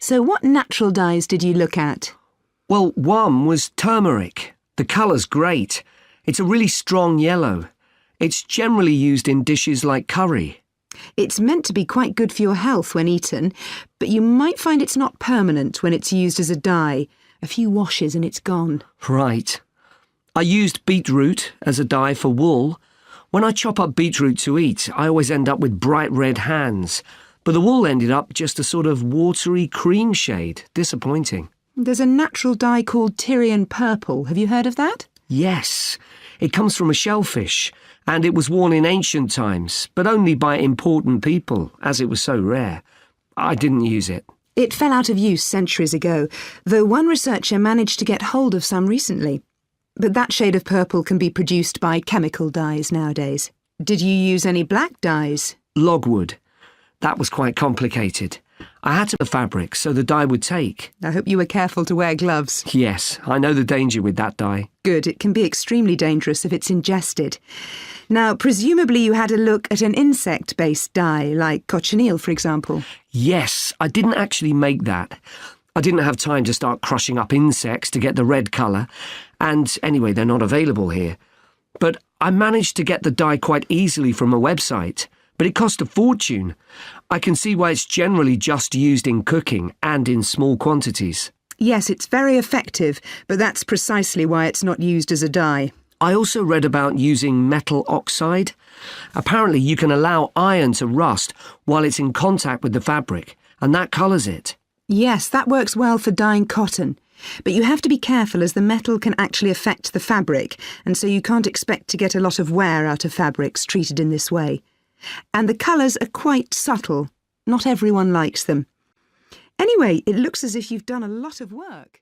So what natural dyes did you look at? Well, one was turmeric. The colour's great. It's a really strong yellow. It's generally used in dishes like curry. It's meant to be quite good for your health when eaten, but you might find it's not permanent when it's used as a dye. A few washes and it's gone. Right. I used beetroot as a dye for wool. When I chop up beetroot to eat, I always end up with bright red hands. But the wool ended up just a sort of watery cream shade. Disappointing. There's a natural dye called Tyrian purple. Have you heard of that? Yes. It comes from a shellfish, and it was worn in ancient times, but only by important people, as it was so rare. I didn't use it. It fell out of use centuries ago, though one researcher managed to get hold of some recently. But that shade of purple can be produced by chemical dyes nowadays. Did you use any black dyes? Logwood. That was quite complicated. I had to the fabric so the dye would take. I hope you were careful to wear gloves. Yes, I know the danger with that dye. Good, it can be extremely dangerous if it's ingested. Now, presumably you had a look at an insect-based dye, like cochineal, for example. Yes, I didn't actually make that. I didn't have time to start crushing up insects to get the red colour, and anyway, they're not available here. But I managed to get the dye quite easily from a website, but it cost a fortune. I can see why it's generally just used in cooking and in small quantities. Yes, it's very effective, but that's precisely why it's not used as a dye. I also read about using metal oxide. Apparently you can allow iron to rust while it's in contact with the fabric, and that colours it. Yes, that works well for dyeing cotton. But you have to be careful as the metal can actually affect the fabric, and so you can't expect to get a lot of wear out of fabrics treated in this way. And the colours are quite subtle. Not everyone likes them. Anyway, it looks as if you've done a lot of work.